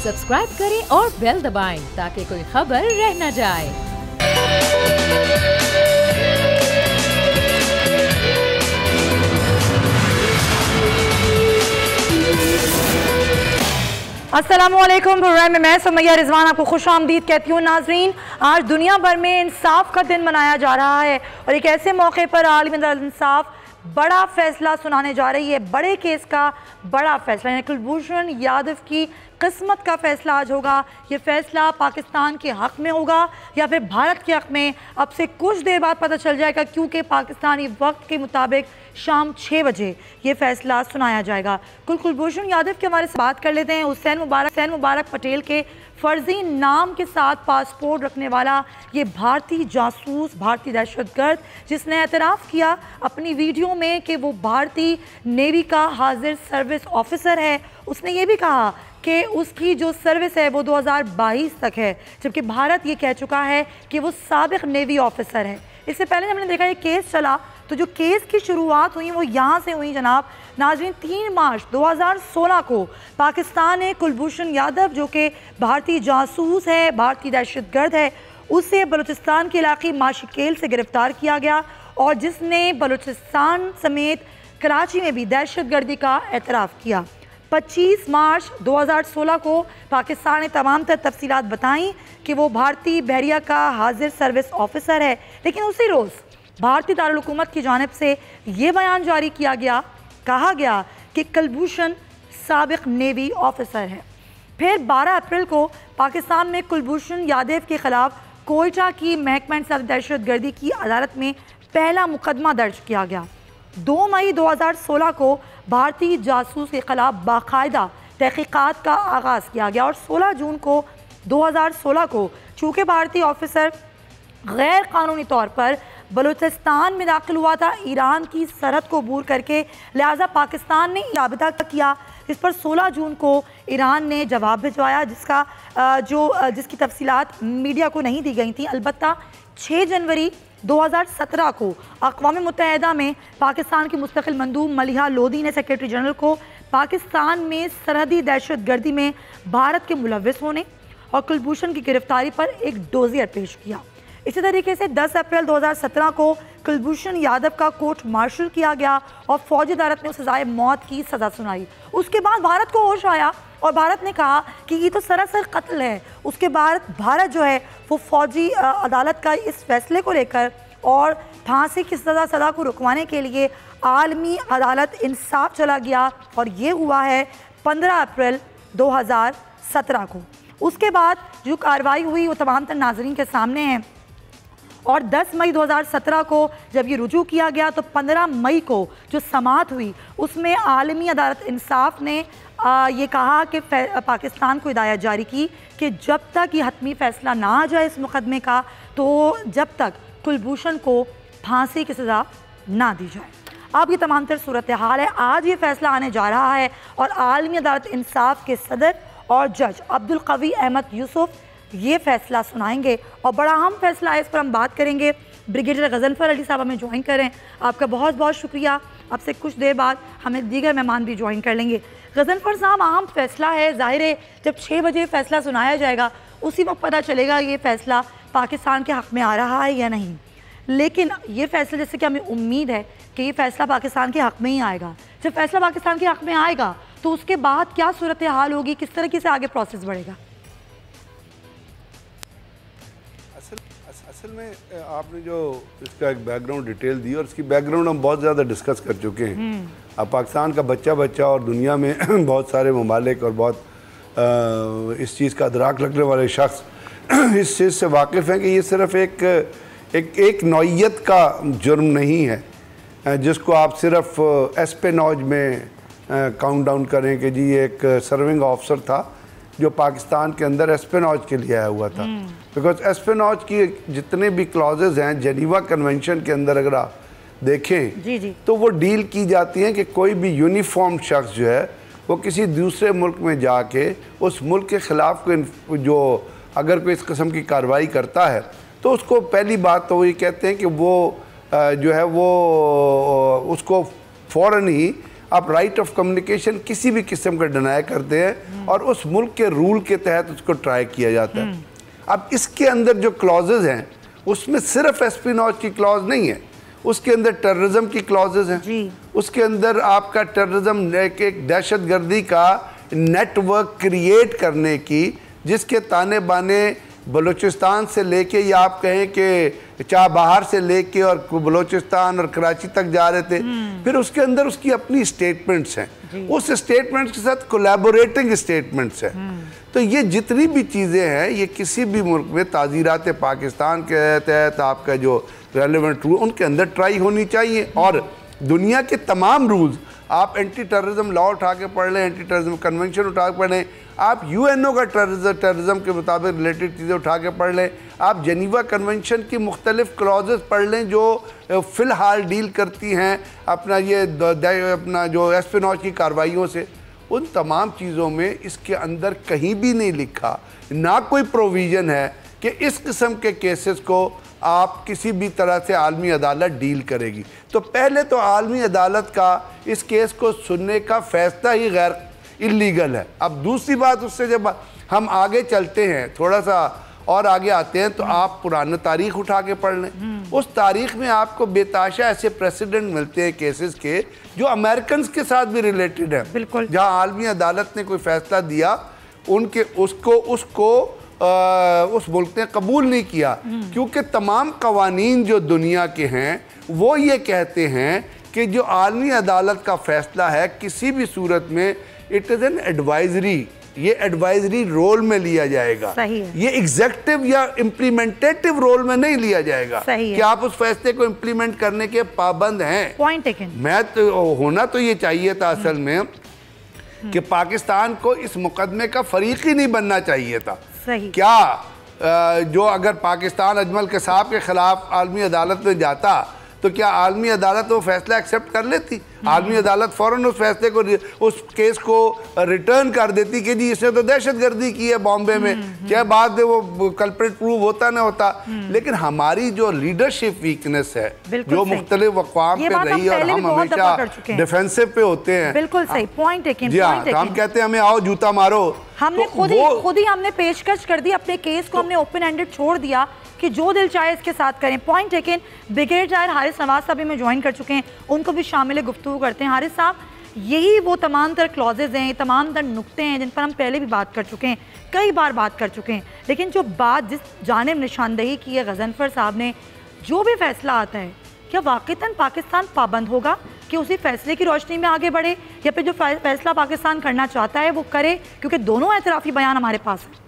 Subscribe करें और bell दबाएं ताकि कोई खबर रह न जाए। अस्सलामुअलैकुम। प्रोग्राम में मैं सुमैया रिजवान आपको खुश आमदीद कहती हूँ। नाजरीन, आज दुनिया भर में इंसाफ का दिन मनाया जा रहा है और एक ऐसे मौके पर आलमी अदालत इंसाफ बड़ा फैसला सुनाने जा रही है। बड़े केस का बड़ा फैसला, यानी कुलभूषण यादव की किस्मत का फैसला आज होगा। ये फैसला पाकिस्तान के हक़ में होगा या फिर भारत के हक़ में, अब से कुछ देर बाद पता चल जाएगा, क्योंकि पाकिस्तानी वक्त के मुताबिक शाम 6 बजे ये फैसला सुनाया जाएगा। कुलभूषण यादव के हमारे से बात कर लेते हैं। हुसैन मुबारक पटेल के फर्जी नाम के साथ पासपोर्ट रखने वाला ये भारतीय जासूस, भारतीय दहशतगर्द, जिसने एतराफ़ किया अपनी वीडियो में कि वो भारतीय नेवी का हाजिर सर्विस ऑफिसर है। उसने ये भी कहा कि उसकी जो सर्विस है वो 2022 तक है, जबकि भारत ये कह चुका है कि वो साबिक नेवी ऑफिसर है। इससे पहले हमने देखा ये केस चला, तो जो केस की शुरुआत हुई वो यहाँ से हुई जनाब। नाज़रीन, 3 मार्च 2016 को पाकिस्तान ने कुलभूषण यादव, जो कि भारतीय जासूस है, भारतीय दहशतगर्द है, उसे बलूचिस्तान के इलाके माशिकेल से गिरफ्तार किया गया और जिसने बलूचिस्तान समेत कराची में भी दहशतगर्दी का एतराफ़ किया। 25 मार्च 2016 को पाकिस्तान ने तमाम तर तफसीलात बताई कि वो भारतीय बहरिया का हाजिर सर्विस ऑफिसर है, लेकिन उसी रोज़ भारतीय दारुल हुकूमत की जानिब से ये बयान जारी किया गया, कहा गया कि कुलभूषण साबिक नेवी ऑफिसर है। फिर 12 अप्रैल को पाकिस्तान में कुलभूषण यादव के ख़िलाफ़ कोयटा की महकमा दहशतगर्दी की अदालत में पहला मुकदमा दर्ज किया गया। 2 मई 2016 को भारतीय जासूस के ख़िलाफ़ बाकायदा तहक़ीक़ात का आगाज़ किया गया और 16 जून को 2016 को चूँकि भारतीय ऑफिसर गैर कानूनी तौर पर बलूचिस्तान में दाखिल हुआ था ईरान की सरहद को अबूर करके, लिहाजा पाकिस्तान ने राबिता किया, जिस पर 16 जून को ईरान ने जवाब भिजवाया, जिसकी तफसीलात मीडिया को नहीं दी गई थी। अलबत्ता 6 जनवरी 2017 को अक़वाम मुत्तहिदा में पाकिस्तान की मुस्तक़िल मंदूब मलिहा लोधी ने सेक्रेटरी जनरल को पाकिस्तान में सरहदी दहशतगर्दी में भारत के मुलव्विस होने और कुलभूषण की गिरफ्तारी पर एक डोजियर पेश किया। इसी तरीके से 10 अप्रैल 2017 को कुलभूषण यादव का कोर्ट मार्शल किया गया और फौजी अदालत ने उसे सज़ाए मौत की सज़ा सुनाई। उसके बाद भारत को होश आया और भारत ने कहा कि ये तो सरासर कत्ल है। उसके बाद भारत जो है वो फौजी अदालत का इस फैसले को लेकर और फांसी की सज़ा को रुकवाने के लिए आलमी अदालत इंसाफ चला गया और ये हुआ है 15 अप्रैल 2017 को। उसके बाद जो कार्रवाई हुई वो तमाम तर नाज़रीन के सामने है और 10 मई 2017 को जब ये रुजू किया गया तो 15 मई को जो समाअत हुई उसमें आलमी अदालत इंसाफ ने ये कहा कि पाकिस्तान को हिदायत जारी की कि जब तक ये हतमी फ़ैसला ना आ जाए इस मुकदमे का, तो जब तक कुलभूषण को फांसी की सज़ा ना दी जाए। अब ये तमाम तर सूरत हाल है। आज ये फ़ैसला आने जा रहा है और आलमी अदालत इंसाफ के सदर और जज अब्दुल कवी अहमद यूसुफ ये फ़ैसला सुनाएंगे और बड़ा अहम फ़ैसला है, इस पर हम बात करेंगे। ब्रिगेडियर गज़नफ़र अली साहब हमें ज्वाइन करें, आपका बहुत बहुत शुक्रिया। अब से कुछ देर बाद हमें दीगर मेहमान भी ज्वाइन कर लेंगे। गज़नफ़र साहब, अहम फ़ैसला है, ज़ाहिर है जब 6 बजे फ़ैसला सुनाया जाएगा उसी वक्त पता चलेगा ये फ़ैसला पाकिस्तान के हक़ में आ रहा है या नहीं। लेकिन ये फ़ैसला, जैसे कि हमें उम्मीद है कि ये फ़ैसला पाकिस्तान के हक़ में ही आएगा, जब फ़ैसला पाकिस्तान के हक़ में आएगा तो उसके बाद क्या सूरत हाल होगी, किस तरीके से आगे प्रोसेस बढ़ेगा? असल में आपने जो इसका एक बैकग्राउंड डिटेल दी और इसकी बैकग्राउंड हम बहुत ज़्यादा डिस्कस कर चुके हैं। अब पाकिस्तान का बच्चा और दुनिया में बहुत सारे ममालिक और बहुत इस चीज़ का अदराक रखने वाले शख्स इस चीज़ से वाकिफ़ हैं कि ये सिर्फ़ एक नौइयत का जुर्म नहीं है जिसको आप सिर्फ एस्पेनॉज में काउंट डाउन करें कि जी एक सर्विंग ऑफिसर था जो पाकिस्तान के अंदर एस्पेनॉज के लिए आया हुआ था। बिकॉज एस्पेनॉज की जितने भी क्लॉजेज हैं जेनीवा कन्वेंशन के अंदर अगर आप देखें जी। तो वो डील की जाती हैं कि कोई भी यूनिफॉर्म शख्स जो है वो किसी दूसरे मुल्क में जाके उस मुल्क के ख़िलाफ़ कोई जो अगर कोई इस किस्म की कार्रवाई करता है तो उसको पहली बात तो ये कहते हैं कि वो जो है वो उसको फ़ौरन ही आप राइट ऑफ कम्युनिकेशन किसी भी किस्म का डिनाई करते हैं और उस मुल्क के रूल के तहत उसको ट्राई किया जाता है। अब इसके अंदर जो क्लॉजेज हैं उसमें सिर्फ एस्पिनॉज की क्लॉज नहीं है, उसके अंदर टेररिज्म की क्लॉजेज हैं, उसके अंदर आपका टेररिज्म एक दहशतगर्दी का नेटवर्क क्रिएट करने की, जिसके ताने बाने बलूचिस्तान से लेके या आप कहें कि चाबहार से लेके और बलूचिस्तान और कराची तक जा रहे थे, फिर उसके अंदर उसकी अपनी स्टेटमेंट्स हैं, उस स्टेटमेंट्स के साथ कोलैबोरेटिंग स्टेटमेंट्स हैं। तो ये जितनी भी चीज़ें हैं ये किसी भी मुल्क में ताज़ीरात पाकिस्तान के तहत आपका जो रेलेवेंट रूल उनके अंदर ट्राई होनी चाहिए। और दुनिया के तमाम रूल्स, आप एंटी टेररिज्म लॉ उठा के पढ़ लें, एंटी टेररिज्म कन्वेंशन उठा के पढ़ लें, आप यूएनओ का टेररिज्म के मुताबिक रिलेटेड चीज़ें उठा के पढ़ लें, आप जेनीवा कन्वेंशन की मुख्तलिफ क्लॉजेस पढ़ लें जो फ़िलहाल डील करती हैं अपना ये अपना जो एस्पिनॉज की कार्रवाइयों से, उन तमाम चीज़ों में इसके अंदर कहीं भी नहीं लिखा, ना कोई प्रोविज़न है कि इस किस्म के केसेस को आप किसी भी तरह से आलमी अदालत डील करेगी। तो पहले तो आलमी अदालत का इस केस को सुनने का फ़ैसला ही गैर इलीगल है। अब दूसरी बात, उससे जब हम आगे चलते हैं, थोड़ा सा और आगे आते हैं, तो आप पुरानी तारीख उठा के पढ़ लें। उस तारीख में आपको बेताशा ऐसे प्रेसिडेंट मिलते हैं केसेस के जो अमेरिकन के साथ भी रिलेटेड है, बिल्कुल, जहाँ आलमी अदालत ने कोई फैसला दिया उनके उसको उस मुल्क ने कबूल नहीं किया, क्योंकि तमाम कवानीन जो दुनिया के हैं वो ये कहते हैं कि जो आलमी अदालत का फैसला है किसी भी सूरत में इट इज़ एन एडवाइजरी, ये एडवाइजरी रोल में लिया जाएगा, सही है। ये एग्जेक्टिव या इम्प्लीमेंटेटिव रोल में नहीं लिया जाएगा, सही है। कि आप उस फैसले को इम्प्लीमेंट करने के पाबंद हैं। Point taken. मैं तो होना तो ये चाहिए था असल में कि पाकिस्तान को इस मुकदमे का फरीक ही नहीं बनना चाहिए था। सही। क्या जो अगर पाकिस्तान अजमल कसाब के खिलाफ आलमी अदालत में जाता तो क्या आलमी अदालत वो फैसला एक्सेप्ट कर लेती? आलमी अदालत फ़ौरन उस फैसले को, उस केस को रिटर्न कर देती कि जी इसने तो दहशतगर्दी की है बॉम्बे में, चाहे बाद में वो कल्प्रिट प्रूव होता ना होता। लेकिन हमारी जो लीडरशिप वीकनेस है जो मुख्तलिफ अक़वाम पे रही और हम हमेशा डिफेंसिव पे होते हैं। बिल्कुल सही पॉइंट है। जी हाँ, हम कहते हैं हमें आओ जूता मारो, हमने खुद ही हमने पेशकश कर दी, अपने केस को हमने ओपन एंडेड छोड़ दिया कि जो दिल चाहे इसके साथ करें। Point taken. ब्रिगेडियर जाहिर हारिस नवाज साहब भी में ज्वाइन कर चुके हैं, उनको भी शामिल गुफ्तगू करते हैं। हारिस साहब, यही वो तमाम तर क्लॉजेज हैं, तमाम तर नुक्ते हैं जिन पर हम पहले भी बात कर चुके हैं, कई बार बात कर चुके हैं, लेकिन जो बात जिस जानिब निशानदही की है गज़नफ़र साहब ने, जो भी फैसला आता है क्या वाक़तन पाकिस्तान पाबंद होगा कि उसी फैसले की रोशनी में आगे बढ़े, या फिर जो फैसला पाकिस्तान करना चाहता है वो करे, क्योंकि दोनों एतराफ़ी बयान हमारे पास है।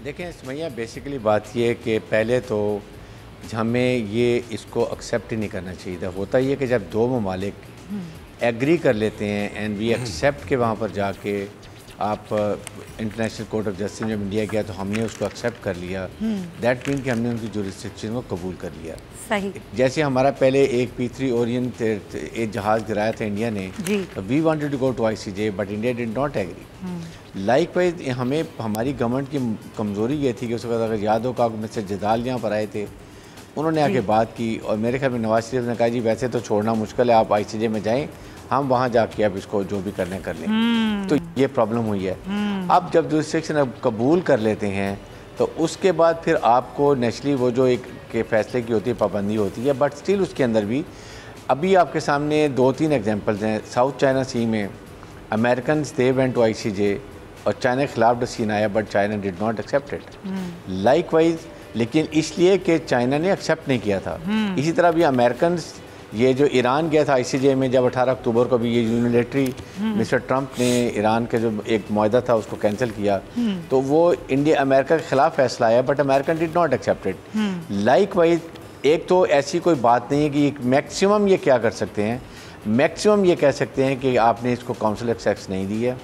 देखें सुमैया, बेसिकली बात ये है कि पहले तो हमें ये इसको एक्सेप्ट ही नहीं करना चाहिए था। होता ये कि जब दो ममालिक एग्री कर लेते हैं एंड वी एक्सेप्ट के वहाँ पर जाके आप इंटरनेशनल कोर्ट ऑफ जस्टिस में इंडिया गया तो हमने उसको एक्सेप्ट कर लिया, दैट मीन कि हमने उनकी जुरिस्डिक्शन को कबूल कर लिया। सही। जैसे हमारा पहले एक P3 ओरियंट एक जहाज़ गिराया था इंडिया ने, we wanted to go to ICJ but India did not agree. Likewise हमें हमारी गवर्नमेंट की कमज़ोरी ये थी कि उस वक्त अगर याद हो का मिस्टर जदाल यहाँ पर आए थे, उन्होंने आके बात की और मेरे ख्याल में नवाज शरीफ ने कहा जी वैसे तो छोड़ना मुश्किल है, आप ICJ में जाएँ, हम वहाँ जाके अब इसको जो भी करने कर लें। तो ये प्रॉब्लम हुई है। अब जब जुरिस्डिक्शन अब कबूल कर लेते हैं तो उसके बाद फिर आपको नेचुरली वो जो एक के फैसले की होती है पाबंदी होती है, बट स्टिल उसके अंदर भी अभी आपके सामने 2-3 एग्जांपल्स हैं। साउथ चाइना सी में American they went to ICJ और चाइना के खिलाफ डिसीजन आया but China did not accept it. Likewise, लेकिन इसलिए कि चाइना ने एक्सेप्ट नहीं किया था। इसी तरह भी अमेरिकन, ये जो ईरान गया था ICJ में जब 18 अक्टूबर को भी ये यूनिलेटरी मिस्टर ट्रंप ने ईरान के जो एक मुआहदा था उसको कैंसिल किया, तो वो इंडिया अमेरिका के खिलाफ फैसला आया but American did not accept it. Likewise, एक तो ऐसी कोई बात नहीं है कि मैक्सिमम ये क्या कर सकते हैं, मैक्सिमम ये कह सकते हैं कि आपने इसको काउंसिल एक्सेस नहीं दी है,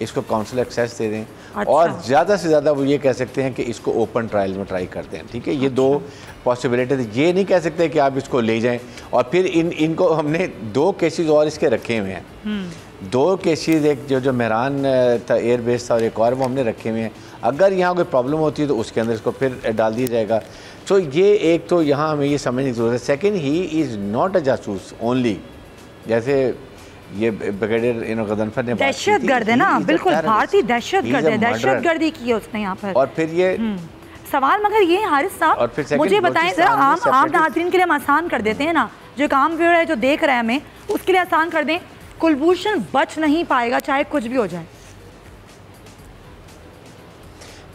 इसको काउंसिल एक्सेस दे दें। अच्छा। और ज़्यादा से ज़्यादा वो ये कह सकते हैं कि इसको ओपन ट्रायल में ट्राई करते हैं, ठीक है। ये दो पॉसिबिलिटी, ये नहीं कह सकते कि आप इसको ले जाएं। और फिर इनको हमने 2 केसेस और इसके रखे हुए हैं, 2 केसेस, एक जो मेहरान था एयरबेस था और एक और वो हमने रखे हुए हैं। अगर यहाँ कोई प्रॉब्लम होती है तो उसके अंदर इसको फिर डाल दिया जाएगा। तो ये एक तो यहाँ हमें ये समझने की ज़रूरत है। Second, he is not a जासूस ओनली, जैसे ये ब्रिगेडियर गदनफर ने दहशतगर्द है ना, बिल्कुल भारतीय दहशतगर्द है, दहशतगर्दी की है उसने यहाँ पर। और फिर ये सवाल मगर ये हारिस साहब मुझे बताएं जरा, आम नाज़रीन के लिए हम आसान कर देते हैं ना, जो काम व्यूअर है जो देख रहे हैं हमें, उसके लिए आसान कर दें। कुलभूषण बच नहीं पाएगा चाहे कुछ भी हो जाए?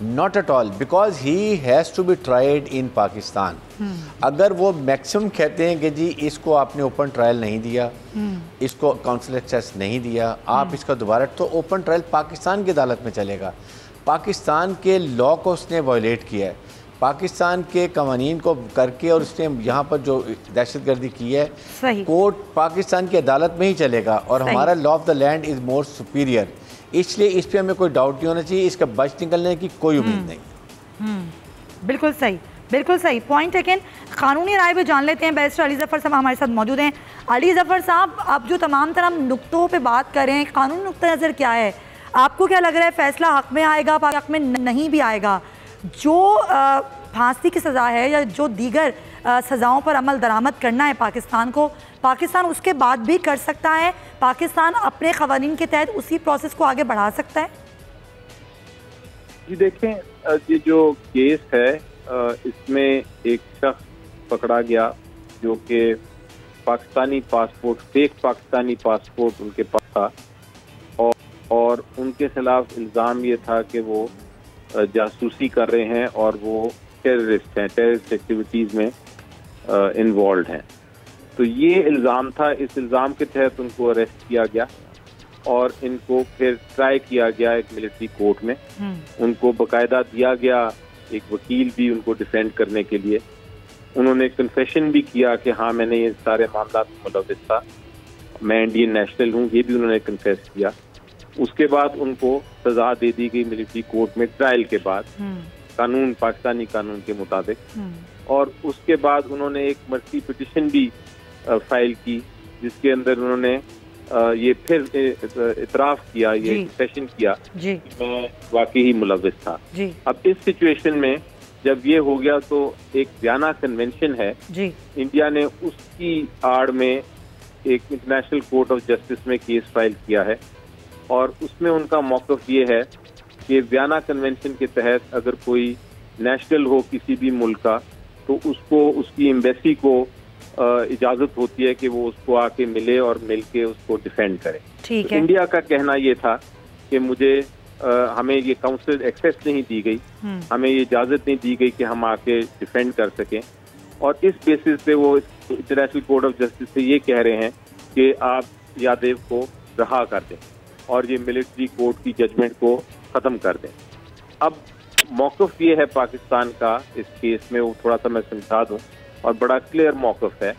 Not at all, because he has to be tried in Pakistan. अगर वो मैक्सिमम कहते हैं कि जी इसको आपने ओपन ट्रायल नहीं दिया, इसको काउंसिल एक्सेस नहीं दिया, आप इसका दोबारा, तो ओपन ट्रायल पाकिस्तान की अदालत में चलेगा। पाकिस्तान के लॉ को उसने वायलेट किया है, पाकिस्तान के कवानीन को करके, और उसने यहाँ पर जो दहशतगर्दी की है, कोर्ट पाकिस्तान की अदालत में ही चलेगा। और हमारा law of the land is more superior, इसलिए इस पर हमें कोई डाउट नहीं होना चाहिए, इसका बच निकलने की कोई उम्मीद नहीं। बिल्कुल सही, बिल्कुल सही पॉइंट। लेकिन कानूनी राय भी जान लेते हैं। बैरिस्टर अली ज़फ़र साहब हमारे साथ मौजूद हैं। अली ज़फ़र साहब, आप जो तमाम तरह नुक्तों पे बात कर रहे हैं, कानूनी नुक्ता नज़र क्या है? आपको क्या लग रहा है फैसला हक में आएगा, हक में नहीं भी आएगा? जो फांसी की सज़ा है या जो दीगर सज़ाओं पर अमल दरामद करना है पाकिस्तान को, पाकिस्तान उसके बाद भी कर सकता है? पाकिस्तान अपने क़वानीन के तहत उसी प्रोसेस को आगे बढ़ा सकता है? जी देखें, ये जो केस है इसमें एक शख्स पकड़ा गया जो कि Pakistani passport, fake Pakistani passport उनके पास था, और उनके खिलाफ इल्ज़ाम ये था कि वो जासूसी कर रहे हैं और वो टेररिस्ट हैं, टेररिस्ट एक्टिविटीज़ में इन्वॉल्व हैं। तो ये इल्ज़ाम था, इस इल्ज़ाम के तहत उनको अरेस्ट किया गया और इनको फिर ट्राई किया गया एक मिलिट्री कोर्ट में। उनको बाकायदा दिया गया एक वकील भी उनको डिफेंड करने के लिए। उन्होंने कन्फेशन भी किया कि हाँ मैंने ये सारे मामला में मुलव्विस था, मैं इंडियन नेशनल हूँ, ये भी उन्होंने कन्फेस किया। उसके बाद उनको सजा दे दी गई मिलिट्री कोर्ट में ट्रायल के बाद, कानून, पाकिस्तानी कानून के मुताबिक। और उसके बाद उन्होंने एक मर्सी पिटिशन भी फाइल की जिसके अंदर उन्होंने ये फिर इतराफ किया, ये कन्फेशन किया कि मैं वाकई ही मुलव्विस था। अब इस सिचुएशन में जब ये हो गया तो एक वियना कन्वेंशन है, इंडिया ने उसकी आड़ में एक इंटरनेशनल कोर्ट ऑफ जस्टिस में केस फाइल किया है। और उसमें उनका मौक़िफ़ ये है कि वियना कन्वेंशन के तहत अगर कोई नेशनल हो किसी भी मुल्क का, तो उसको, उसकी एम्बेसी को इजाज़त होती है कि वो उसको आके मिले और मिल के उसको डिफेंड करे। ठीक है। इंडिया का कहना ये था कि हमें ये काउंसिल एक्सेस नहीं दी गई, हमें ये इजाज़त नहीं दी गई कि हम आके डिफेंड कर सकें, और इस बेसिस पे वो इंटरनेशनल कोर्ट ऑफ जस्टिस से ये कह रहे हैं कि आप यादव को रहा कर दें और ये मिलिट्री कोर्ट की जजमेंट को ख़त्म कर दें। अब मौक़िफ़ ये है पाकिस्तान का इस केस में, वो थोड़ा सा मैं समझा दूँ और बड़ा क्लियर मौक़िफ़ है।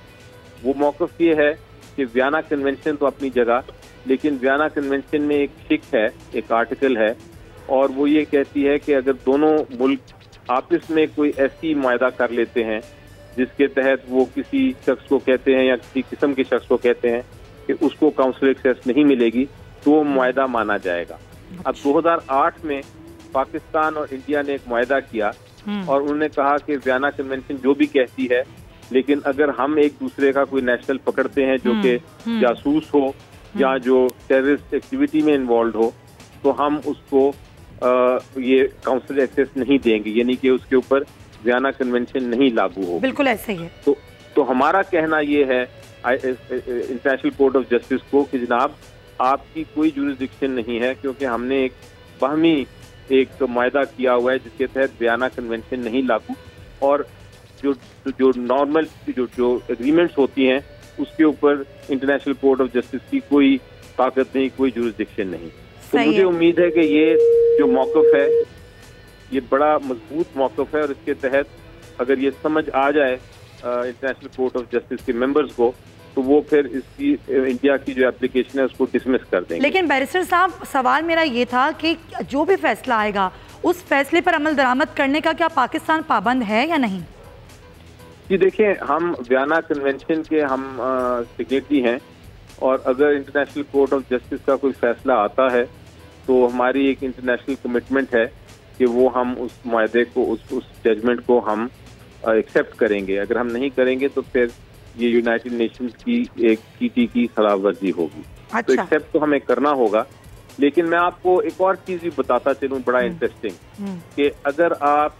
वो मौक़िफ़ ये है कि वियना कन्वेंशन तो अपनी जगह, लेकिन वियना कन्वेंशन में एक शिक है, एक आर्टिकल है, और वो ये कहती है कि अगर दोनों मुल्क आपस में कोई ऐसी मुआहदा कर लेते हैं जिसके तहत वो किसी शख्स को कहते हैं या किसी किस्म के शख्स को कहते हैं कि उसको काउंसिल एक्सेस नहीं मिलेगी, तो वो मुआहदा माना जाएगा। अब 2008 में पाकिस्तान और इंडिया ने एक मुआहदा किया और उन्होंने कहा कि वियना कन्वेंशन जो भी कहती है, लेकिन अगर हम एक दूसरे का कोई नेशनल पकड़ते हैं जो कि जासूस हो या जो टेररिस्ट एक्टिविटी में इन्वॉल्व हो, तो हम उसको ये काउंसिल एक्सेस नहीं देंगे, यानी कि उसके ऊपर वियना कन्वेंशन नहीं लागू हो। बिल्कुल ऐसे ही है। तो हमारा कहना ये है इंटरनेशनल कोर्ट ऑफ जस्टिस को कि जनाब आपकी कोई जुरिस्डिक्शन नहीं है, क्योंकि हमने एक बाहमी एक मुआहदा किया हुआ है जिसके तहत वियना कन्वेंशन नहीं लागू, और जो नॉर्मल जो एग्रीमेंट्स होती हैं उसके ऊपर इंटरनेशनल कोर्ट ऑफ जस्टिस की कोई ताकत नहीं, कोई जुरिस्डिक्शन नहीं। तो मुझे उम्मीद है कि ये जो मौक़िफ़ है ये बड़ा मजबूत मौक़िफ़ है, और इसके तहत अगर ये समझ आ जाए इंटरनेशनल कोर्ट ऑफ जस्टिस के मेंबर्स को तो वो फिर इसकी इंडिया की जो एप्लीकेशन है उसको डिसमिस कर देंगे। लेकिन बैरिस्टर साहब, सवाल मेरा ये था कि जो भी फैसला आएगा उस फैसले पर अमल दरामद करने का क्या पाकिस्तान पाबंद है या नहीं? जी देखिए, हम वियना कन्वेंशन के हम सिग्नेटरी हैं, और अगर इंटरनेशनल कोर्ट ऑफ जस्टिस का कोई फैसला आता है तो हमारी एक इंटरनेशनल कमिटमेंट है कि वो हम उस मुआहदे को, उस जजमेंट को हम एक्सेप्ट करेंगे। अगर हम नहीं करेंगे तो फिर ये यूनाइटेड नेशंस की एक ट्रीटी की खिलाफ वर्जी होगी। अच्छा। तो एक्सेप्ट तो हमें करना होगा। लेकिन मैं आपको एक और चीज भी बताता चलूं, बड़ा इंटरेस्टिंग, कि अगर आप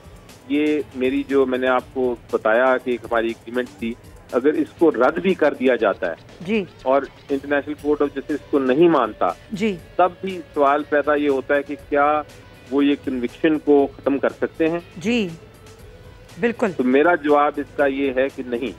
ये मेरी जो मैंने आपको बताया कि एक हमारी एग्रीमेंट थी, अगर इसको रद्द भी कर दिया जाता है जी, और इंटरनेशनल कोर्ट ऑफ जस्टिस को नहीं मानता जी, तब भी सवाल पैदा ये होता है कि क्या वो ये कन्विक्शन को खत्म कर सकते हैं? जी बिल्कुल। तो मेरा जवाब इसका ये है कि नहीं,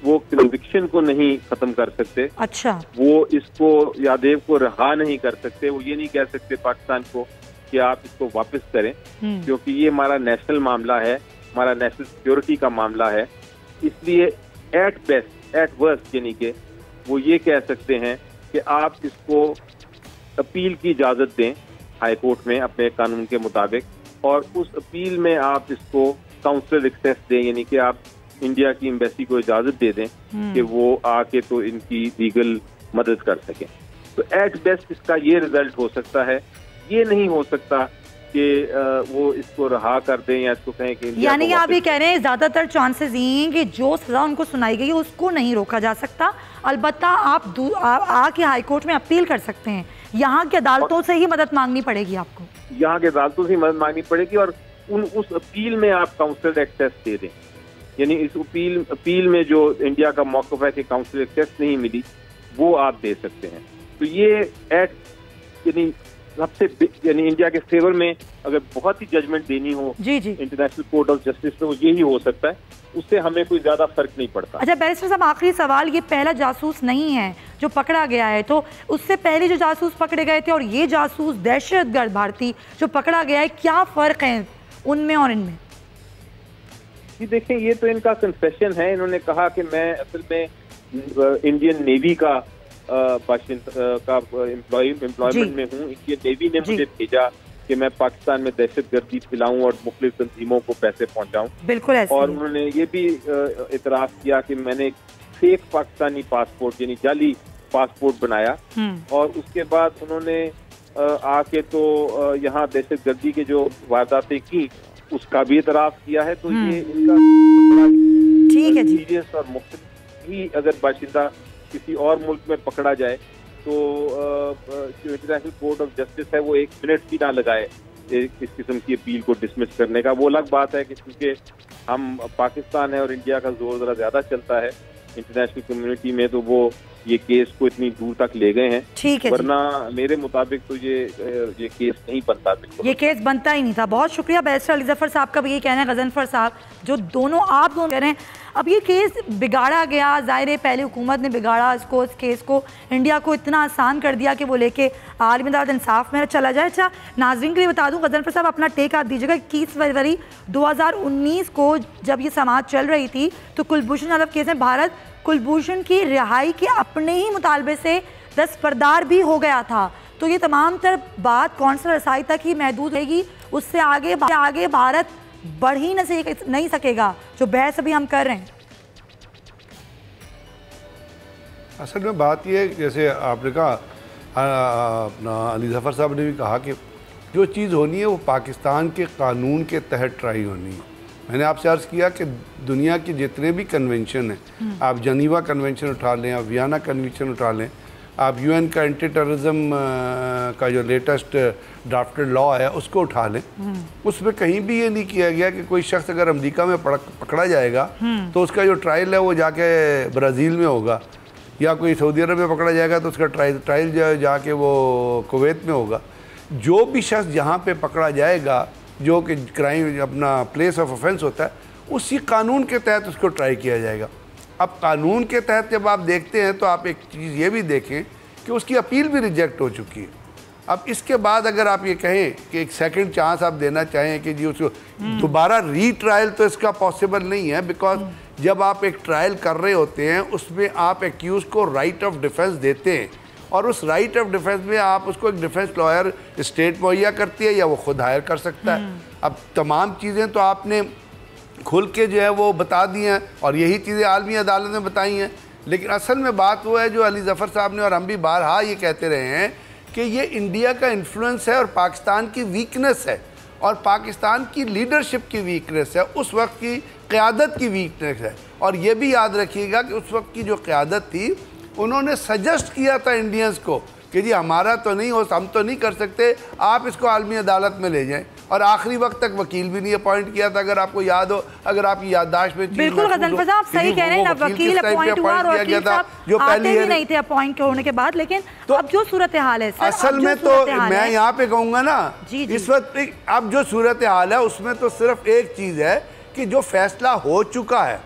वो कन्विक्शन को नहीं खत्म कर सकते। अच्छा। वो इसको यादेव को रहा नहीं कर सकते। वो ये नहीं कह सकते पाकिस्तान को कि आप इसको वापस करें, क्योंकि ये हमारा नेशनल मामला है, हमारा नेशनल सिक्योरिटी का मामला है। इसलिए एट बेस्ट, एट वर्स्ट, यानी कि वो ये कह सकते हैं कि आप इसको अपील की इजाजत दें हाई कोर्ट में अपने कानून के मुताबिक, और उस अपील में आप इसको काउंसिल एक्सेस दें, यानी कि आप इंडिया की एम्बेसी को इजाजत दे दें कि वो आके तो इनकी लीगल मदद कर सकें। तो एट बेस्ट इसका ये रिजल्ट हो सकता है। ये नहीं हो सकता कि वो इसको रहा कर दें या इसको कहें कि, यानी कि आप ये कह रहे हैं ज्यादातर चांसेस ये हैं कि जो सजा उनको सुनाई गई है उसको नहीं रोका जा सकता, अलबत्ता आप आके हाई कोर्ट में अपील कर सकते हैं। यहाँ की अदालतों से ही मदद मांगनी पड़ेगी आपको, यहाँ की अदालतों से ही मदद मांगनी पड़ेगी, और उस अपील में आप काउंसिल एक्सेस दे दें। यानी इस अपील में जो इंडिया का मौक़िफ़ है कि काउंसिल एक्सेस नहीं मिली, वो आप दे सकते हैं। तो ये यानी सबसे, यानी इंडिया के फेवर में अगर बहुत ही जजमेंट देनी हो जी जी इंटरनेशनल कोर्ट ऑफ जस्टिस, तो यही हो सकता है। उससे हमें कोई ज्यादा फर्क नहीं पड़ता। अच्छा बैरिस्टर साहब, आखिरी सवाल, ये पहला जासूस नहीं है जो पकड़ा गया है, तो उससे पहले जो जासूस पकड़े गए थे और ये जासूस दहशतगर्द भारतीय जो पकड़ा गया है, क्या फर्क है उनमें और इनमें? जी देखें, ये तो इनका कन्फेशन है। इन्होंने कहा कि मैं असल में इंडियन नेवी का एम्प्लॉयमेंट में हूँ। इंडियन नेवी ने मुझे भेजा कि मैं पाकिस्तान में दहशतगर्दी फैलाऊं और मुख्तलिफ तंजीमों को पैसे पहुंचाऊं। बिल्कुल ऐसे। और उन्होंने ये भी इतराफ़ किया कि मैंने एक फेक पाकिस्तानी पासपोर्ट, यानी जाली पासपोर्ट बनाया, और उसके बाद उन्होंने आके तो यहाँ दहशतगर्दी के जो वारदातें की उसका भी इतराफ़ किया है। तो ये इनका ठीक है जी। सीरियस और मुख्तलिफ ही अगर बाशिंदा किसी और मुल्क में पकड़ा जाए तो जो इंटरनेशनल कोर्ट ऑफ जस्टिस है वो 1 मिनट भी ना लगाए इस किस्म की अपील को डिसमिस करने का। वो अलग बात है कि क्योंकि हम पाकिस्तान है और इंडिया का जोर ज़रा ज़्यादा चलता है इंटरनेशनल कम्युनिटी में, तो वो ये केस को इतनी दूर तक ले गए हैं। ठीक है, वरना मेरे मुताबिक तो ये केस नहीं बनता। बिल्कुल ये केस बनता ही नहीं था। बहुत शुक्रिया बैरिस्टर अली ज़फ़र साहब का भी ये कहना है, गज़नफ़र साहब जो दोनों आप दोनों कह रहे हैं अब ये केस बिगाड़ा गया, ज़ाहिर है पहले हुकूमत ने बिगाड़ा इसको, इस केस को इंडिया को इतना आसान कर दिया कि वो लेके आलमी अदालत इंसाफ में चला जाए। अच्छा नाज़रीन के लिए बता दूँ, गज़नफ़र साहब अपना टेक आप दीजिएगा। 21 फरवरी 2019 को जब ये समाअत चल रही थी तो कुलभूषण जाधव केस में भारत कुलभूषण की रिहाई के अपने ही मुतालबे से दस्तबरदार भी हो गया था। तो ये तमाम तर बात कौंसल रसाई तक ही महदूद रहेगी, उससे आगे भारत बढ़ ही नहीं सकेगा, जो बहस अभी हम कर रहे हैं। असल में बात ये है, जैसे आपने कहा, अपना अली ज़फ़र साहब ने भी कहा कि जो चीज़ होनी है वो पाकिस्तान के कानून के तहत ट्राई होनी है। मैंने आपसे अर्ज़ किया कि दुनिया के जितने भी कन्वेंशन हैं, आप जनीवा कन्वेंशन उठा लें, आप वियना कन्वेंशन उठा लें, आप यूएन का एंटी टेररिज्म का जो लेटेस्ट ड्राफ्टेड लॉ है उसको उठा लें, उसमें कहीं भी ये नहीं किया गया कि कोई शख्स अगर अमेरिका में पकड़ा जाएगा तो उसका जो ट्रायल है वो जाके ब्राज़ील में होगा, या कोई सऊदी अरब में पकड़ा जाएगा तो उसका ट्रायल जाके वो कुवैत में होगा। जो भी शख्स जहाँ पे पकड़ा जाएगा, जो कि क्राइम अपना प्लेस ऑफ ऑफेंस होता है, उसी कानून के तहत उसको ट्राई किया जाएगा। अब कानून के तहत जब आप देखते हैं तो आप एक चीज़ ये भी देखें कि उसकी अपील भी रिजेक्ट हो चुकी है। अब इसके बाद अगर आप ये कहें कि एक सेकंड चांस आप देना चाहें कि जी उसको दोबारा रीट्रायल, तो इसका पॉसिबल नहीं है, बिकॉज जब आप एक ट्रायल कर रहे होते हैं उसमें आप एक्यूज़ को राइट ऑफ डिफेंस देते हैं और उस राइट ऑफ डिफेंस में आप उसको एक डिफेंस लॉयर स्टेट मुहैया करती है या वो खुद हायर कर सकता है। अब तमाम चीज़ें तो आपने खुल के जो है वो बता दी हैं और यही चीज़ें आलमी अदालत ने बताई हैं, लेकिन असल में बात वो है जो अली ज़फ़र साहब ने और हम भी बारहा ये कहते रहे हैं कि ये इंडिया का इन्फ्लुएंस है और पाकिस्तान की वीकनेस है और पाकिस्तान की लीडरशिप की वीकनेस है, उस वक्त की क़यादत की वीकनेस है। और ये भी याद रखिएगा कि उस वक्त की जो क़यादत थी उन्होंने सजेस्ट किया था इंडियंस को कि जी हमारा तो नहीं हो, हम तो नहीं कर सकते, आप इसको आलमी अदालत में ले जाएं। और आखिरी वक्त तक वकील भी नहीं अपॉइंट किया था, अगर आपको याद हो, अगर आपकी याददाश्त में बिल्कुल गजनफर साहब सही कह रहे हैं, वकील अपॉइंट हुआ और वकील साहब जो पहले भी नहीं थे अपॉइंट होने के बाद, लेकिन तो अब जो सूरत हाल है असल में तो मैं यहाँ पे कहूँगा ना इस वक्त अब जो सूरत हाल है उसमें तो सिर्फ एक चीज़ है कि जो फैसला हो चुका है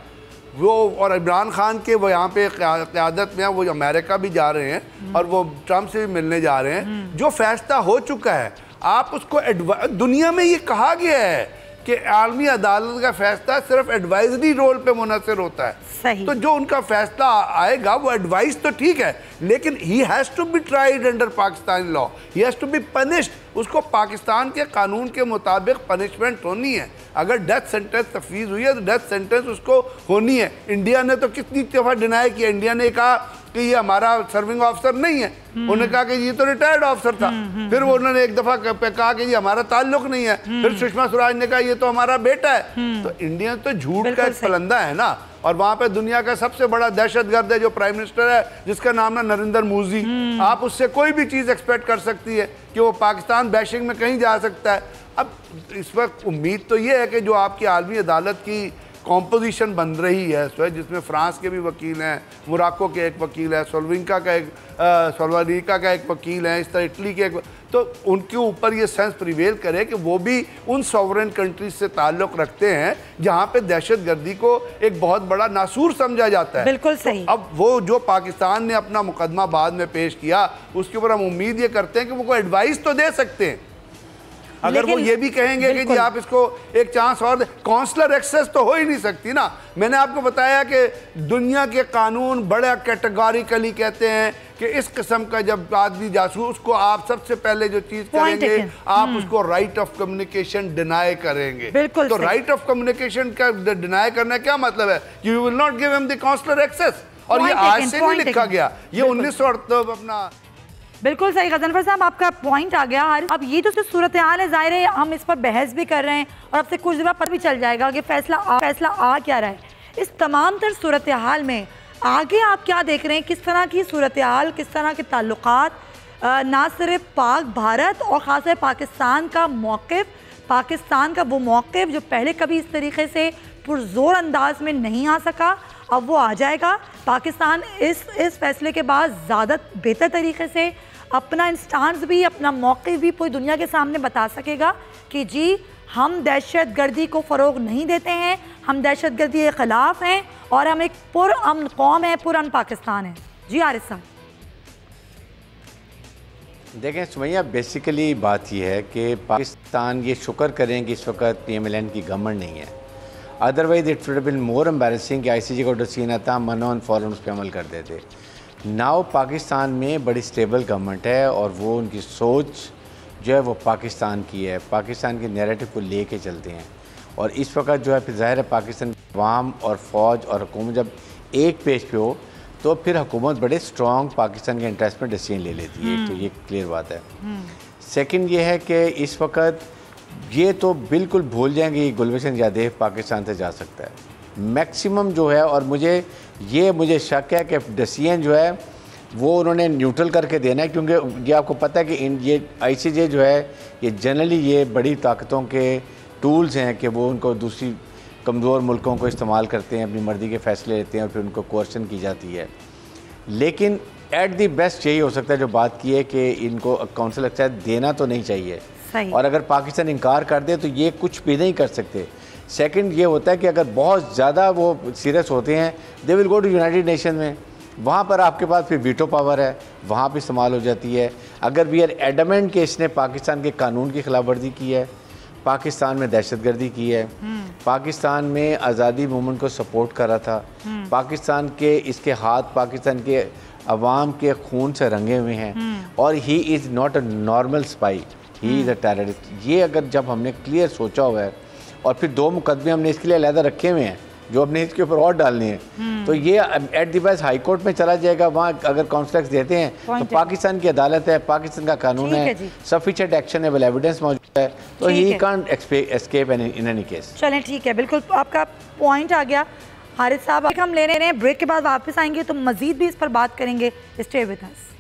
वो, और इमरान खान के वो यहाँ पे क़यादत में वो अमेरिका भी जा रहे हैं और वो ट्रंप से भी मिलने जा रहे हैं, जो फैसला हो चुका है आप उसको दुनिया में ये कहा गया है कि आलमी अदालत का फैसला सिर्फ एडवाइजरी रोल पे मुनसर होता है। सही। तो जो उनका फैसला आएगा वो एडवाइस तो ठीक है, लेकिन he has to be tried under Pakistani law, he has to be punished. उसको पाकिस्तान के कानून के मुताबिक पनिशमेंट होनी है। अगर डेथ सेंटेंस तफवीज़ हुई है तो डेथ सेंटेंस उसको होनी है। इंडिया ने तो कितनी दफ़ा डिनाई किया, इंडिया ने कहा कि ये हमारा सर्विंग ऑफिसर नहीं है, उन्होंने कहा कि ये तो रिटायर्ड ऑफिसर था, फिर वो उन्होंने एक दफ़ा कहा कि ये हमारा ताल्लुक नहीं है, फिर सुषमा स्वराज ने कहा ये तो हमारा बेटा है। तो इंडिया तो झूठ का एक फलंदा है ना। और वहाँ पे दुनिया का सबसे बड़ा दहशतगर्द है जो प्राइम मिनिस्टर है, जिसका नाम है नरेंद्र मोदी। आप उससे कोई भी चीज़ एक्सपेक्ट कर सकती है कि वो पाकिस्तान बैशिंग में कहीं जा सकता है। अब इस वक्त उम्मीद तो ये है कि जो आपकी आलमी अदालत की कॉम्पोजिशन बन रही है इस वक्त, जिसमें फ्रांस के भी वकील हैं, मोरक्को के एक वकील है, सोल्विका का एक वकील है, इस तरह इटली के एक, तो उनके ऊपर ये सेंस प्रिवेल करे कि वो भी उन सॉवरेन कंट्रीज से ताल्लुक़ रखते हैं जहाँ पे दहशतगर्दी को एक बहुत बड़ा नासूर समझा जाता है। बिल्कुल सही। तो अब वो जो पाकिस्तान ने अपना मुकदमा बाद में पेश किया उसके ऊपर हम उम्मीद ये करते हैं कि वो कोई एडवाइस तो दे सकते हैं। अगर वो ये भी कहेंगे कि जी आप इसको एक चांस और दे, काउंसलर एक्सेस तो हो ही नहीं सकती ना। मैंने आपको बताया कि दुनिया के कानून बड़ा कैटेगोरिकली कहते हैं कि इस किस्म का जब आदमी जासूस, उसको आप सबसे पहले जो चीज़ करेंगे आप उसको राइट ऑफ कम्युनिकेशन डिनाई करेंगे। तो राइट ऑफ कम्युनिकेशन का डिनाई करना क्या मतलब है? You will not give him the counsellor access. और ये आज से नहीं लिखा गया, ये 1900 अपना बिल्कुल सही। गजनफर साहब आपका पॉइंट आ गया। अब ये जो सूरत हाल है, ज़ाहिर है हम इस पर बहस भी कर रहे हैं और अब से कुछ देर पता भी चल जाएगा कि फैसला आ क्या रहा है। इस तमाम तर सूरत हाल में आगे आप क्या देख रहे हैं, किस तरह की सूरत हाल, किस तरह के ताल्लुकात, ना सिर्फ पाक भारत और ख़ास पाकिस्तान का मौक़िफ़, पाकिस्तान का वो मौक़िफ़ जो पहले कभी इस तरीके से पुरज़ोर अंदाज में नहीं आ सका, अब वो आ जाएगा। पाकिस्तान इस फैसले के बाद ज़्यादा बेहतर तरीके से अपना इंस्टांस भी, अपना मौक़िफ़ भी पूरी दुनिया के सामने बता सकेगा कि जी हम दहशतगर्दी को फ़रोग़ नहीं देते हैं, हम दहशतगर्दी के ख़िलाफ़ हैं और हम एक पुरअमन कौम है, पुरअमन पाकिस्तान है। जी आरिफ साहब। देखें सुमैया, बेसिकली बात यह है कि पाकिस्तान ये शुक्र करें कि इस वक्त PMLN की गवर्नमेंट नहीं है, otherwise it would been more embarrassing कि ICJ को डिसीजन आता, मनोन फ़ौरन उस पर अमल कर देते। नाउ पाकिस्तान में बड़ी स्टेबल गवर्नमेंट है और वो उनकी सोच जो है वो पाकिस्तान की है, पाकिस्तान के नैरेटिव को ले कर चलते हैं। और इस वक्त जो है फिर ज़ाहिर है पाकिस्तान अवाम और फ़ौज और हुकूमत जब एक पेज पे हो तो फिर हुकूमत बड़े स्ट्रॉन्ग पाकिस्तान के इंटरेस्ट में डिसीजन ले लेती है। तो ये क्लियर बात है। सेकंड ये है कि इस वक्त ये तो बिल्कुल भूल जाएंगे गुलबशन यादेव पाकिस्तान से जा सकता है मैक्सिमम जो है। और मुझे शक है कि डिसीजन जो है वो उन्होंने न्यूट्रल करके देना है, क्योंकि ये आपको पता है कि ये ICJ जो है ये जनरली ये बड़ी ताकतों के टूल्स हैं कि वो उनको दूसरी कमज़ोर मुल्कों को इस्तेमाल करते हैं, अपनी मर्ज़ी के फ़ैसले लेते हैं और फिर उनको कोर्शन की जाती है। लेकिन एट दी बेस्ट यही हो सकता है जो बात की है कि इनको काउंसिल एक्सेस देना तो नहीं चाहिए, और अगर पाकिस्तान इनकार कर दे तो ये कुछ भी नहीं कर सकते। सेकंड ये होता है कि अगर बहुत ज़्यादा वो सीरियस होते हैं they will go to United Nation में, वहाँ पर आपके पास फिर वीटो पावर है, वहाँ भी इस्तेमाल हो जाती है। अगर वी आर एडमेंट कि इसने पाकिस्तान के कानून की खिलाफ वर्जी की है पाकिस्तान में दहशतगर्दी की है, पाकिस्तान में आज़ादी मूवमेंट को सपोर्ट कर रहा था, पाकिस्तान के इसके हाथ पाकिस्तान के अवाम के खून से रंगे हुए हैं, और he is not a normal spy, he is a terrorist. ये अगर जब हमने क्लियर सोचा हुआ है, और फिर 2 मुकदमे हमने इसके लिए अलहदा रखे हुए हैं जो हमने इसके ऊपर और डालने हैं, तो ये at the best high court में चला जाएगा। वहाँ अगर कॉन्फ्लिक्ट देते हैं तो पाकिस्तान की अदालत है, पाकिस्तान का कानून है, सफिशिएंट एक्शनेबल एविडेंस मौजूद है, तो he can't escape in any case. चलें ठीक है, बिल्कुल आपका पॉइंट आ गया हारिस साहब। हम ले रहे हैं ब्रेक, के बाद वापस आएंगे तो मजीद भी इस पर बात करेंगे। Stay with us.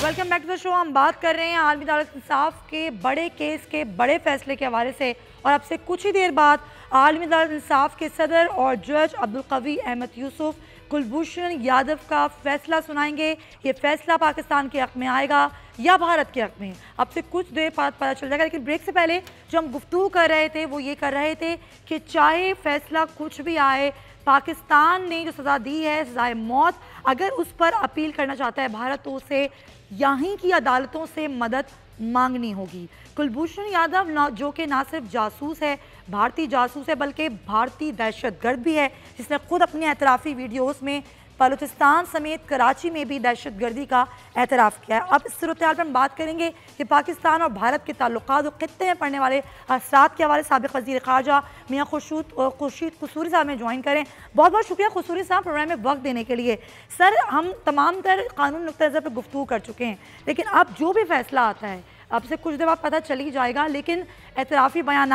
Welcome back to the show. हम बात कर रहे हैं आलमी अदालत इंसाफ के बड़े केस के बड़े फैसले के हवाले से, और अब से कुछ ही देर बाद आलमी अदालत इंसाफ के सदर और जज अब्दुल कवी अहमद यूसुफ कुलभूषण यादव का फैसला सुनाएंगे। ये फैसला पाकिस्तान के हक़ में आएगा या भारत के हक़ में, अब से कुछ देर बाद पता चल जाएगा। लेकिन ब्रेक से पहले जो हम गुफ्तगू कर रहे थे वो ये कर रहे थे कि चाहे फैसला कुछ भी आए, पाकिस्तान ने जो सज़ा दी है, सज़ाए मौत, अगर उस पर अपील करना चाहता है भारत तो उसे यहीं की अदालतों से मदद मांगनी होगी। कुलभूषण यादव जो कि ना सिर्फ जासूस है, भारतीय जासूस है, बल्कि भारतीय दहशतगर्द भी है, जिसने खुद अपने एतराफ़ी वीडियोस में बलूचिस्तान समेत कराची में भी दहशतगर्दी का एतराफ़ किया है। अब इस सूरत-ए-हाल पर हम बात करेंगे कि पाकिस्तान और भारत के ताल्लुकात और खित्ते में पड़ने वाले असरात के हवाले साबिक़ वज़ीर ख़ारजा मियाँ खुर्शीद कसूरी साहब में ज्वाइन करें। बहुत बहुत शुक्रिया कसूरी साहब प्रोग्राम में वक्त देने के लिए। सर, हम तमाम तर कानून नुक़्ते नज़र पर गुफ्तगू कर चुके हैं, लेकिन अब जो भी फैसला आता है अब से कुछ देर बाद पता चल ही जाएगा, लेकिन एतराफ़ी बयान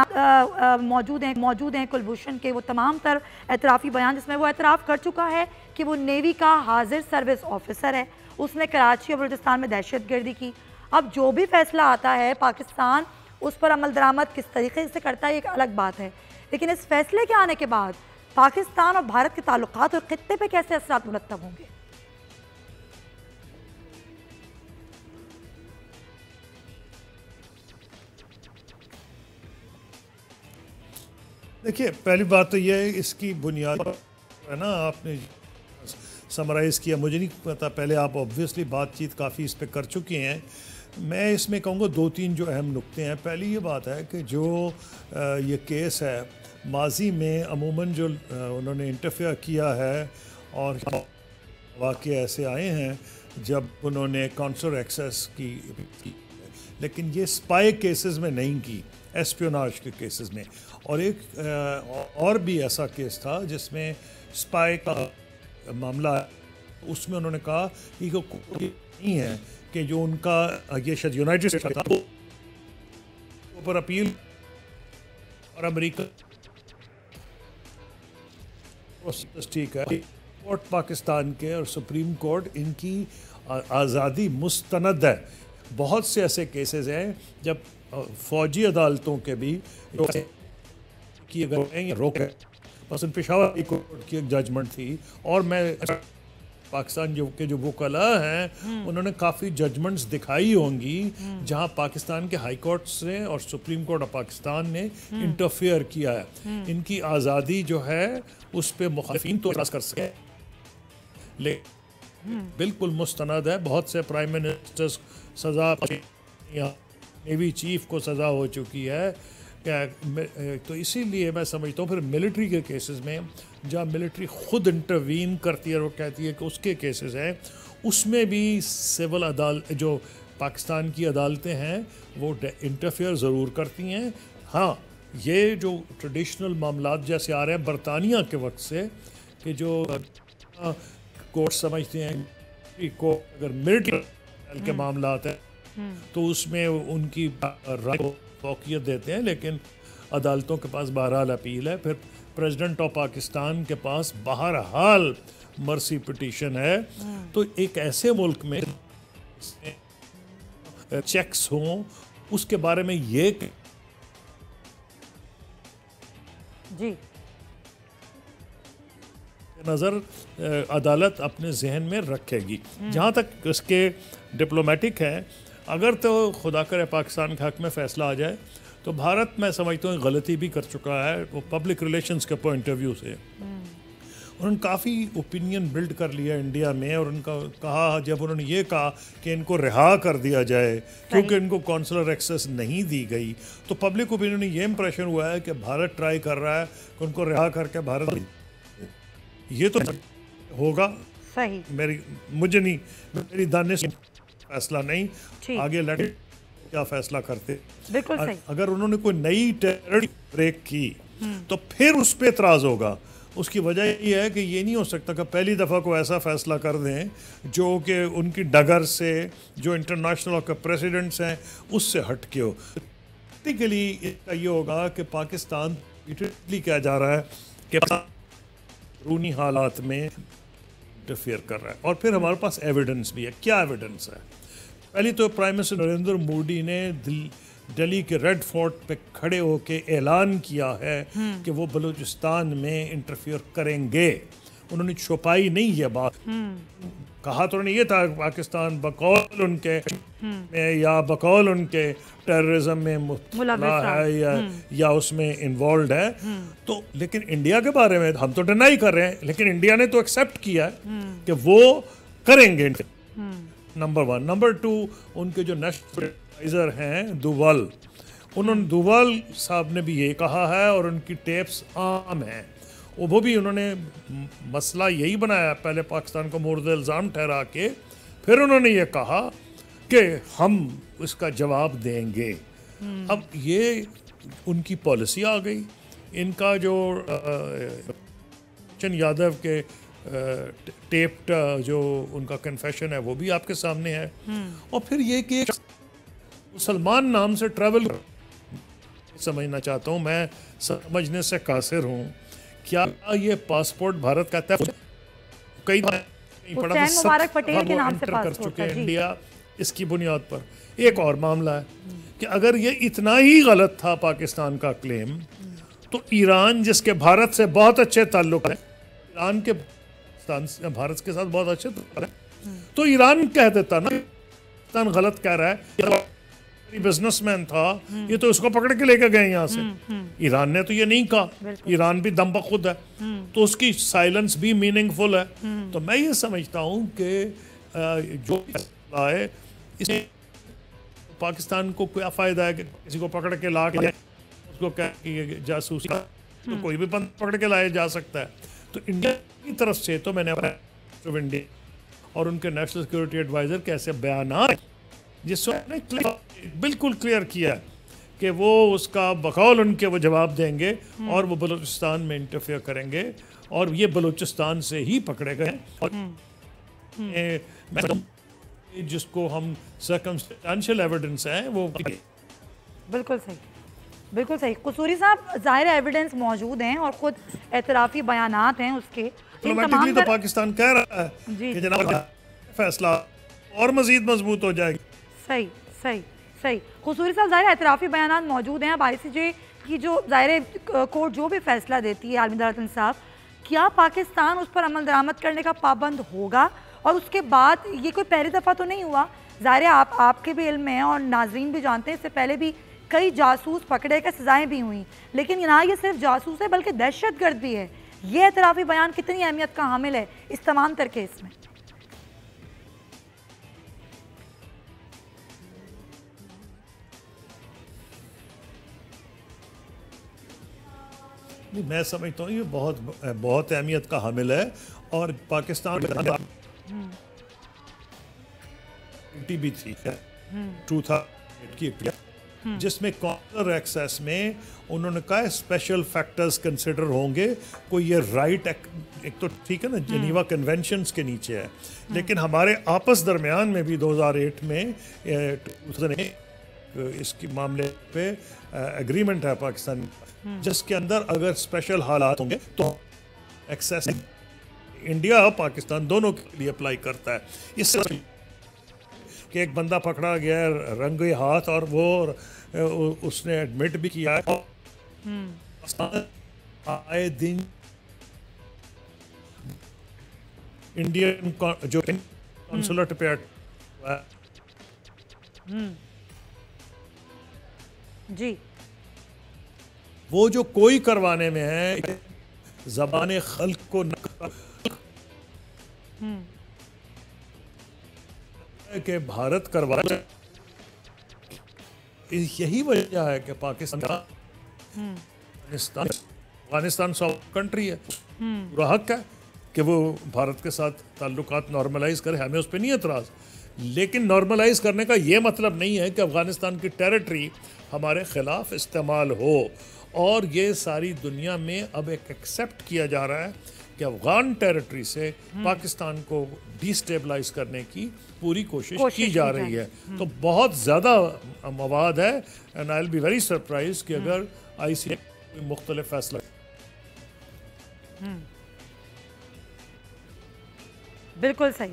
मौजूद हैं कुलभूषण के, वो तमाम तर एतराफ़ी बयान जिसमें वो एतराफ़ कर चुका है कि वो नेवी का हाजिर सर्विस ऑफिसर है, उसने कराची और बलूचिस्तान में दहशतगर्दी की। अब जो भी फैसला आता है पाकिस्तान उस पर अमल दरामद किस तरीके से करता है एक अलग बात है, लेकिन इस फैसले के आने के बाद पाकिस्तान और भारत के ताल्लुकात और खित्ते पर कैसे असरात मुरत्तब होंगे? देखिए, पहली बात तो यह है, इसकी बुनियाद है ना, आपने समराइज़ किया, मुझे नहीं पता, पहले आप ऑब्वियसली बातचीत काफ़ी इस पे कर चुके हैं। मैं इसमें कहूँगा 2-3 जो अहम नुक्ते हैं। पहली ये बात है कि जो ये केस है, माजी में अमूमन जो उन्होंने इंटरफेयर किया है और वाक़े ऐसे आए हैं जब उन्होंने काउंसलर एक्सेस की, लेकिन ये स्पाई केसेस में नहीं की, एस्पियोनाज के केसेस में। और एक और भी ऐसा केस था जिसमें स्पाई का मामला, उसमें उन्होंने कहा कि नहीं है कि जो उनका ये शायद यूनाइटेड स्टेट्स था ऊपर अपील और अमेरिका ठीक है, कोर्ट पाकिस्तान के और सुप्रीम कोर्ट इनकी आज़ादी मुस्तनद है। बहुत से ऐसे केसेस हैं जब फौजी अदालतों के भी की अगर रोक है, बस पेशावर कोर्ट की एक जजमेंट थी, और मैं पाकिस्तान जो वकला हैं उन्होंने काफ़ी जजमेंट्स दिखाई होंगी जहां पाकिस्तान के हाई कोर्ट ने और सुप्रीम कोर्ट ऑफ पाकिस्तान ने इंटरफेयर किया है। इनकी आज़ादी जो है उस पर मुखालिफिन तो एतराज़ कर सके, लेकिन बिल्कुल मुस्तनद है। बहुत से प्राइम मिनिस्टर्स सज़ा, नेवी चीफ को सज़ा हो चुकी है क्या, तो इसीलिए मैं समझता हूँ फिर मिलिट्री के केसेस में जहाँ मिलिट्री खुद इंटरवीन करती है और कहती है कि उसके केसेस हैं, उसमें भी सिविल अदालत जो पाकिस्तान की अदालतें हैं वो इंटरफेयर ज़रूर करती हैं। हाँ, ये जो ट्रेडिशनल मामलात जैसे आ रहे हैं बरतानिया के वक्त से, कि जो कोर्ट समझते हैं कोर्ट अगर मिलिट्री के मामलात हैं तो उसमें उनकी राय को फौकियत देते हैं, लेकिन अदालतों के पास बहरहाल अपील है। फिर प्रेसिडेंट ऑफ पाकिस्तान के पास बहरहाल मर्सी पिटीशन है। तो एक ऐसे मुल्क में चेक्स हों, उसके बारे में ये जी नज़र अदालत अपने जहन में रखेगी। जहाँ तक इसके डिप्लोमेटिक है, अगर तो खुदा करे पाकिस्तान के हक़ में फ़ैसला आ जाए तो भारत, मैं समझता हूँ, गलती भी कर चुका है वो पब्लिक रिलेशंस के पॉइंट ऑफ व्यू से। उन्होंने काफ़ी ओपिनियन बिल्ड कर लिया इंडिया में, और उनका कहा, जब उन्होंने ये कहा कि इनको रिहा कर दिया जाए क्योंकि इनको कॉन्सुलर एक्सेस नहीं दी गई, तो पब्लिक ओपिनियन में ये इंप्रेशन हुआ है कि भारत ट्राई कर रहा है कि उनको रिहा करके भारत, ये तो होगा सही, मुझे नहीं, मेरी दानिश फैसला नहीं, आगे लड़े क्या फैसला करते। बिल्कुल सही। अगर उन्होंने कोई नई टेरिटरी ब्रेक की तो फिर उस पर एतराज़ होगा। उसकी वजह ये है कि ये नहीं हो सकता कि पहली दफ़ा को ऐसा फैसला कर दें जो कि उनकी डगर से, जो इंटरनेशनल के प्रेसिडेंट्स हैं उससे हट के हो। प्रैक्टिकली इसका ये होगा कि पाकिस्तान रिपीटेडली कहा जा रहा है कि रूनी हालात में इंटरफेयर कर रहा है, और फिर हमारे पास एविडेंस भी है। क्या एविडेंस है? पहली तो प्राइम मिनिस्टर नरेंद्र मोदी ने दिल्ली के रेड फोर्ट पे खड़े होके ऐलान किया है कि वो बलूचिस्तान में इंटरफियर करेंगे। उन्होंने छुपाई नहीं है बात, कहा तो नहीं ये था पाकिस्तान बकौल उनके में या बकौल उनके टेररिज्म में मुब्तला है या उसमें इन्वॉल्व है। तो लेकिन इंडिया के बारे में हम तो डिनाई कर रहे हैं, लेकिन इंडिया ने तो एक्सेप्ट किया है कि वो करेंगे। नंबर 1। नंबर 2, उनके जो नेशनल एडवाइजर हैं दुवाल, उन्होंने, दुवाल साहब ने भी ये कहा है, और उनकी टेप्स आम हैं। वो भी उन्होंने मसला यही बनाया, पहले पाकिस्तान को मोर्द इल्ज़ाम ठहरा के फिर उन्होंने ये कहा कि हम इसका जवाब देंगे। अब ये उनकी पॉलिसी आ गई। इनका जो चंद यादव के टेप्ड जो उनका कन्फेशन है वो भी आपके सामने है। और फिर ये कि मुसलमान नाम से ट्रैवल, समझना चाहता हूँ, मैं समझने से कासिर हूँ, क्या ये पासपोर्ट भारत का तय कई मुबारक पटेल के नाम से कर चुके हैं इंडिया। इसकी बुनियाद पर एक और मामला है कि अगर ये इतना ही गलत था पाकिस्तान का क्लेम, तो ईरान जिसके भारत से बहुत अच्छे ताल्लुक हैं, ईरान के भारत के साथ बहुत अच्छे ताल्लुक हैं, तो ईरान कह देता ना पाकिस्तान गलत कह रहा है, बिजनेसमैन था ये तो उसको पकड़ के लेकर गए यहाँ से। ईरान ने तो ये नहीं कहा, ईरान भी दम बखुद है, तो उसकी साइलेंस भी मीनिंगफुल है। तो मैं ये समझता हूँ कि जो फैसला है इसमें पाकिस्तान को क्या फ़ायदा है कि किसी को पकड़ के ला के उसको क्या कि जासूसी, तो कोई भी पकड़ के लाया जा सकता है। तो इंडिया की तरफ से तो मैंने इंडिया और उनके नेशनल सिक्योरिटी एडवाइज़र के ऐसे बयान जिसने बिल्कुल क्लियर किया कि वो उसका बकौल उनके वो जवाब देंगे और वो बलूचिस्तान में इंटरफेयर करेंगे, और ये बलूचिस्तान से ही पकड़े गए। और जिसको हम सर्कमस्टेंशियल एविडेंस है वो बिल्कुल सही, बिल्कुल सही। कसूरी साहब, ज़ाहिर एविडेंस मौजूद हैं और खुद एतराफ़ी बयानात हैं उसके। तो पाकिस्तान कह रहा है कि जनाब फैसला और मज़ीद मजबूत हो जाएगी। सही सही सही। कसूरी साहब, ज़ाहिर एतराफ़ी बयानात मौजूद हैं। अब ICJ की जो ज़ाहिर कोर्ट जो भी फैसला देती है आलमी अदालत इंसाफ, क्या पाकिस्तान उस पर अमल दरामद करने का पाबंद होगा? और उसके बाद ये कोई पहली दफ़ा तो नहीं हुआ, ज़ाहिर आपके भी इल्म में है और नाजरीन भी जानते हैं, इससे पहले भी कई जासूस पकड़े गए, सज़ाएँ भी हुई, लेकिन यहाँ ये सिर्फ जासूस है बल्कि दहशतगर्द भी है। ये एतराफ़ी बयान कितनी अहमियत का हामिल है इस तमाम तर केस में? मैं समझता हूँ ये बहुत अहमियत का हामिल है। और पाकिस्तान भी थी ट्रू था की, जिसमें कॉन्सुलर एक्सेस में उन्होंने कहा स्पेशल फैक्टर्स कंसिडर होंगे। कोई ये राइट एक तो ठीक है ना, जेनीवा कन्वेंशंस के नीचे है, लेकिन हमारे आपस दरमियान में भी 2008 में इसके मामले पे एग्रीमेंट है पाकिस्तान, जिसके अंदर अगर स्पेशल हालात होंगे तो एक्सेस इंडिया और पाकिस्तान दोनों के लिए अप्लाई करता है। इससे कि एक बंदा पकड़ा गया है रंगे हाथ और वो उसने एडमिट भी किया है आए दिन इंडियन जो कॉन्सुलेट पे हुआ है, जी वो जो कोई करवाने में है, ज़बान खल्क को कि भारत करवा, यही वजह है कि पाकिस्तान अफगानिस्तान सॉफ्ट कंट्री है, पूरा हक है कि वो भारत के साथ ताल्लुकात नॉर्मलाइज करे, हमें उस पर नहीं एतराज़। लेकिन नॉर्मलाइज करने का ये मतलब नहीं है कि अफगानिस्तान की टेरिटरी हमारे ख़िलाफ़ इस्तेमाल हो। और ये सारी दुनिया में अब एक एक्सेप्ट किया जा रहा है कि अफगान टेरिटरी से पाकिस्तान को डिस्टेबलाइज करने की पूरी कोशिश की जा रही है। तो बहुत ज़्यादा मवाद है and I will be very surprise कि अगर ICJ मुख्तलिफ फैसला। बिल्कुल सही,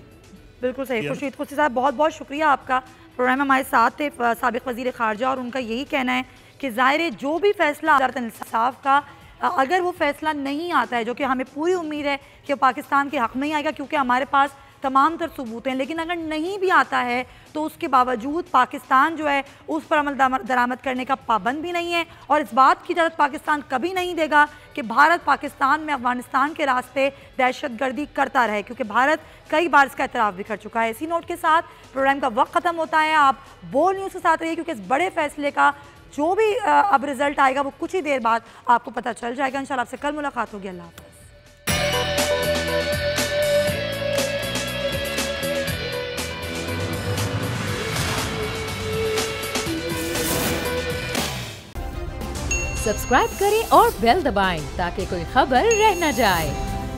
बिल्कुल सही। खुर्शीद कुर्सी साहब, बहुत बहुत शुक्रिया आपका। प्रोग्राम में हमारे साथ थे साबिक वज़ीर ख़ारजा, और उनका यही कहना है कि ज़ाहिर जो भी फैसला इंसाफ का, अगर वो फैसला नहीं आता है, जो कि हमें पूरी उम्मीद है कि पाकिस्तान के हक़ में ही आएगा क्योंकि हमारे पास तमाम तर सबूत हैं, लेकिन अगर नहीं भी आता है तो उसके बावजूद पाकिस्तान जो है उस पर अमल दरामद करने का पाबंद भी नहीं है। और इस बात की इजाज़त पाकिस्तान कभी नहीं देगा कि भारत पाकिस्तान में अफगानिस्तान के रास्ते दहशतगर्दी करता रहे, क्योंकि भारत कई बार इसका एतराफ़ भी कर चुका है। इसी नोट के साथ प्रोग्राम का वक्त ख़त्म होता है। आप बोल न्यूज़ के साथ रहिए, क्योंकि इस बड़े फैसले का जो भी अब रिजल्ट आएगा वो कुछ ही देर बाद आपको पता चल जाएगा। इंशाल्लाह आपसे कल मुलाकात होगी। अल्लाह हाफ़िज़। सब्सक्राइब करें और बेल दबाएं ताकि कोई खबर रह न जाए।